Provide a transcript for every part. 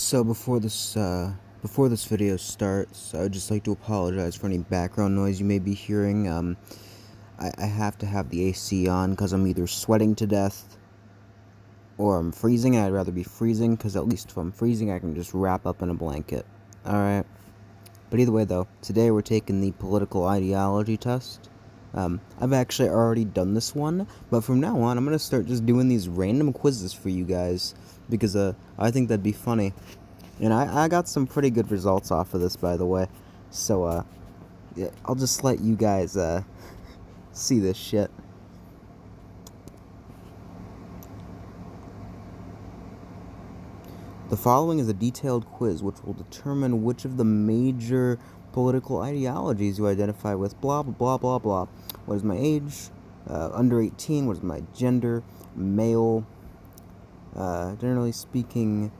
So before this video starts, I would just like to apologize for any background noise you may be hearing. I have to have the AC on because I'm either sweating to death or I'm freezing, and I'd rather be freezing because at least if I'm freezing, I can just wrap up in a blanket. Alright. But either way, though, today we're taking the political ideology test. I've actually already done this one, but from now on, I'm gonna start just doing these random quizzes for you guys because I think that'd be funny. And I got some pretty good results off of this, by the way. So, yeah, I'll just let you guys, see this shit. The following is a detailed quiz which will determine which of the major political ideologies you identify with. Blah, blah, blah, blah, blah. What is my age? Under 18. What is my gender? Male. Generally speaking,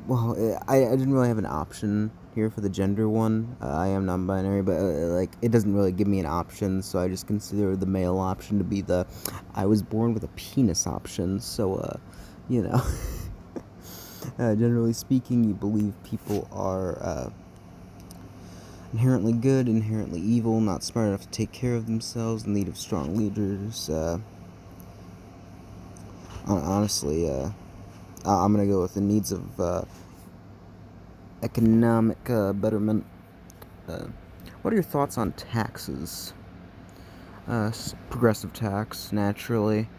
I didn't really have an option here for the gender one. I am non-binary, but it doesn't really give me an option, so I just consider the male option to be the I was born with a penis option. So, you know, generally speaking, you believe people are inherently good, inherently evil, not smart enough to take care of themselves, in need of strong leaders. Honestly, I'm gonna go with the needs of economic betterment. What are your thoughts on taxes? Progressive tax, naturally.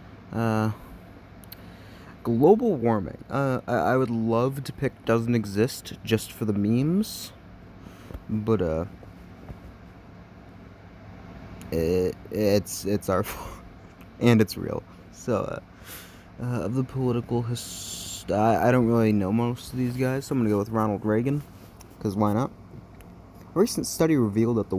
Global warming. I would love to pick doesn't exist just for the memes, but it's our fault, and it's real. So of the political I don't really know most of these guys, so I'm gonna go with Ronald Reagan, because why not? A recent study revealed that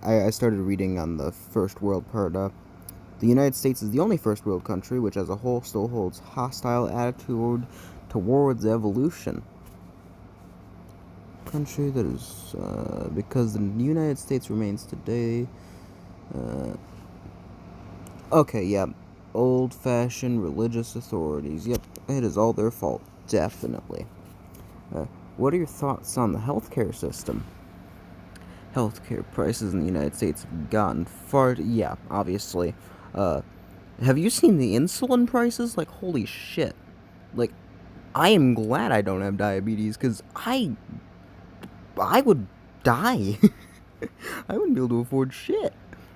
I started reading on the first world part. The United States is the only first world country which, as a whole, still holds hostile attitude towards evolution. Country that is because the United States remains today. Okay, yeah, old-fashioned religious authorities. Yep, it is all their fault, definitely. What are your thoughts on the healthcare system? Healthcare prices in the United States have gotten far. Yeah, obviously. Have you seen the insulin prices? Like, holy shit. Like, I am glad I don't have diabetes, because I would die. I wouldn't be able to afford shit.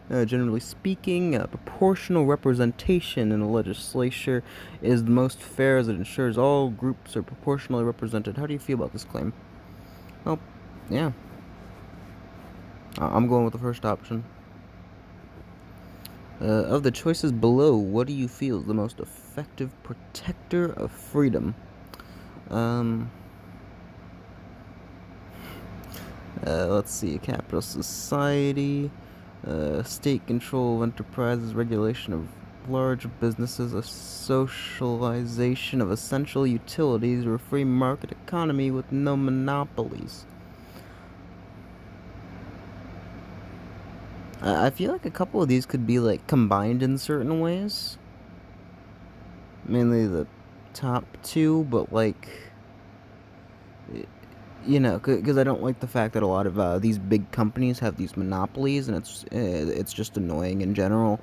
Generally speaking, proportional representation in the legislature is the most fair as it ensures all groups are proportionally represented. How do you feel about this claim? Well, yeah. I'm going with the first option. Of the choices below, what do you feel is the most effective protector of freedom? Let's see. Capitalist society, state control of enterprises, regulation of large businesses, a socialization of essential utilities, or a free market economy with no monopolies. I feel like a couple of these could be, like, combined in certain ways. Mainly the top two, but, like, you know, because I don't like the fact that a lot of these big companies have these monopolies, and it's just annoying in general.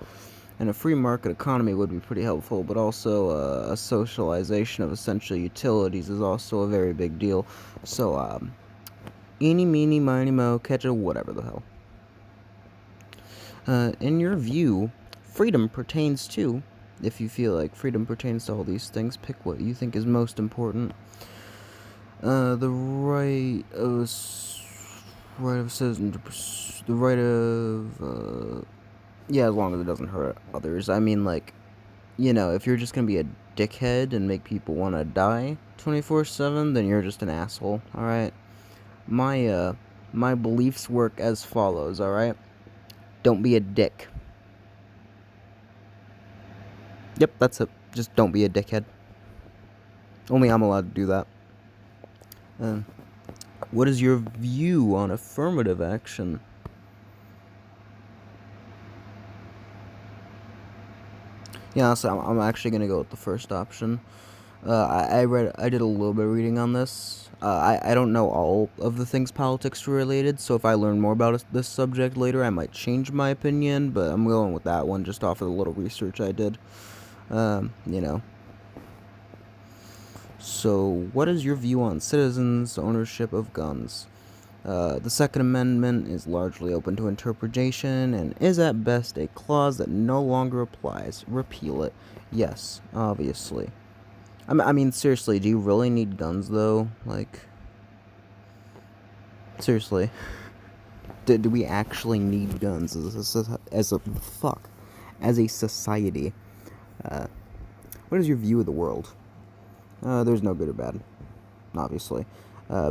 And a free market economy would be pretty helpful, but also a socialization of essential utilities is also a very big deal. So, eeny, meeny, miny, mo, catch a whatever the hell. In your view, freedom pertains to, if you feel like freedom pertains to all these things, pick what you think is most important. The right of citizen to the right of, yeah, as long as it doesn't hurt others. I mean, like, you know, if you're just gonna be a dickhead and make people want to die 24/7, then you're just an asshole. All right. My beliefs work as follows. All right. Don't be a dick. Yep, that's it. Just don't be a dickhead. Only I'm allowed to do that. What is your view on affirmative action? Yeah, so I'm actually gonna go with the first option. I did a little bit of reading on this. I don't know all of the things politics related, so if I learn more about this subject later, I might change my opinion, but I'm going with that one just off of the little research I did. You know. So, what is your view on citizens' ownership of guns? The Second Amendment is largely open to interpretation and is at best a clause that no longer applies. Repeal it. Yes, obviously. I mean, seriously, do you really need guns, though? Like, seriously. Do we actually need guns as a society? What is your view of the world? There's no good or bad, obviously.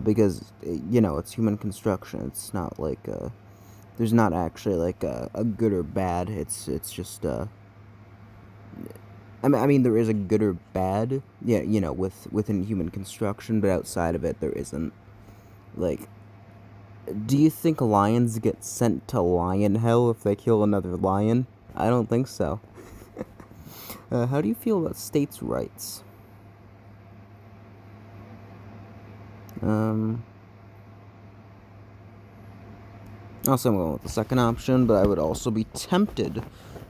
Because, it's human construction. It's not like, there's not actually, like, a good or bad. It's just, I mean, there is a good or bad, yeah, within human construction, but outside of it, there isn't. Like, do you think lions get sent to lion hell if they kill another lion? I don't think so. How do you feel about states' rights? Also, I'm going with the second option, but I would also be tempted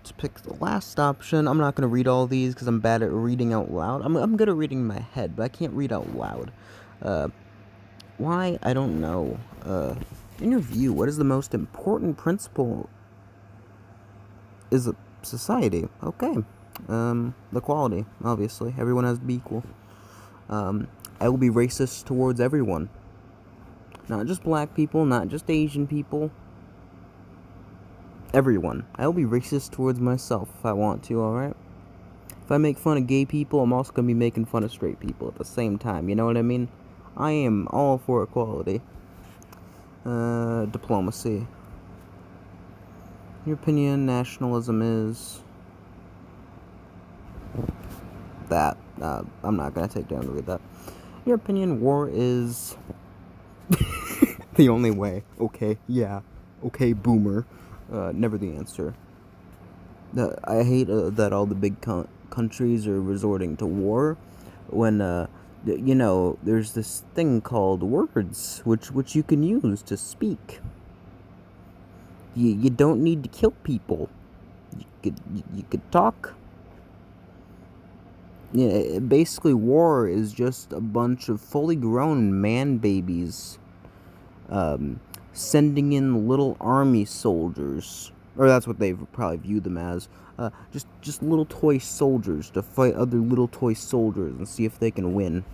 to pick the last option. I'm not going to read all these because I'm bad at reading out loud. I'm good at reading in my head, but I can't read out loud. Why? I don't know. In your view, what is the most important principle is a society? Okay. Equality, obviously. Everyone has to be equal. I will be racist towards everyone. Not just black people, not just Asian people. Everyone. I will be racist towards myself if I want to, alright? If I make fun of gay people, I'm also going to be making fun of straight people at the same time. You know what I mean? I am all for equality. Diplomacy. In your opinion, nationalism is that. I'm not going to take down to read that. In your opinion, war is the only way. Okay, yeah. Okay, boomer. Never the answer. I hate that all the big countries are resorting to war when, there's this thing called words, which you can use to speak. You don't need to kill people. You could talk. Yeah, basically, war is just a bunch of fully grown man babies sending in little army soldiers, or that's what they've probably viewed them as. Just little toy soldiers to fight other little toy soldiers and see if they can win.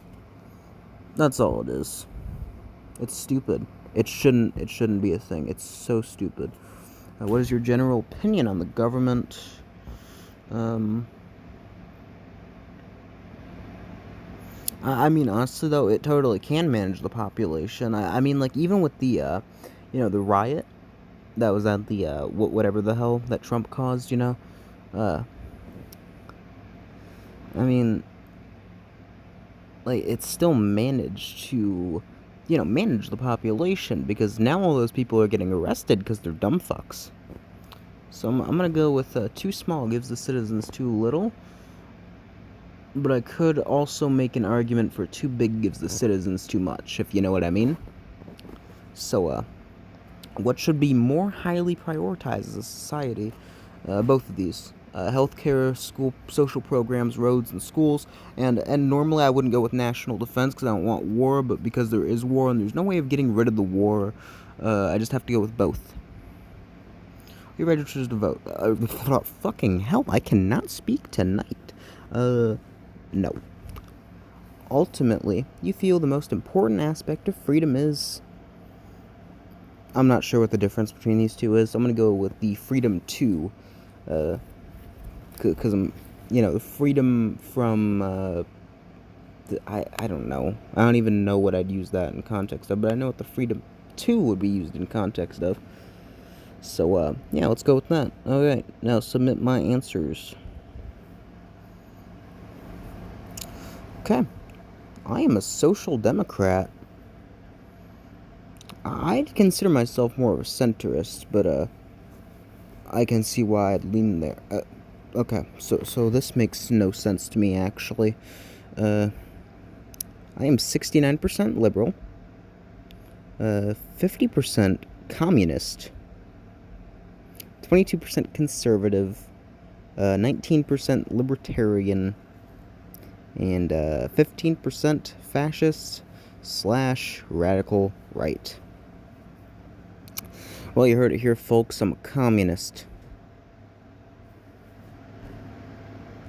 That's all it is. It's stupid. It shouldn't be a thing. It's so stupid. What is your general opinion on the government? I mean, honestly, though, it totally can manage the population. I mean, like, even with the riot that was at the, whatever the hell that Trump caused, I mean, like, it still managed to, manage the population, because now all those people are getting arrested because they're dumb fucks. So I'm gonna go with, too small gives the citizens too little. But I could also make an argument for too big gives the citizens too much, if you know what I mean. So, what should be more highly prioritized as a society? Both of these. Healthcare, school, social programs, roads, and schools. And normally I wouldn't go with national defense because I don't want war, but because there is war and there's no way of getting rid of the war, I just have to go with both. You're registered to vote. Fucking hell, I cannot speak tonight. No. Ultimately, you feel the most important aspect of freedom is... I'm not sure what the difference between these two is. I'm going to go with the freedom to, because I'm, the freedom from, I don't know. I don't even know what I'd use that in context of, but I know what the freedom to would be used in context of. So, yeah, let's go with that. Alright, now submit my answers. Okay. I am a social democrat. I'd consider myself more of a centrist, but, I can see why I'd lean there. Okay, so this makes no sense to me, actually. I am 69% liberal, 50% communist, 22% conservative, 19% libertarian, and 15% fascist / radical right. Well, you heard it here, folks. I'm a communist.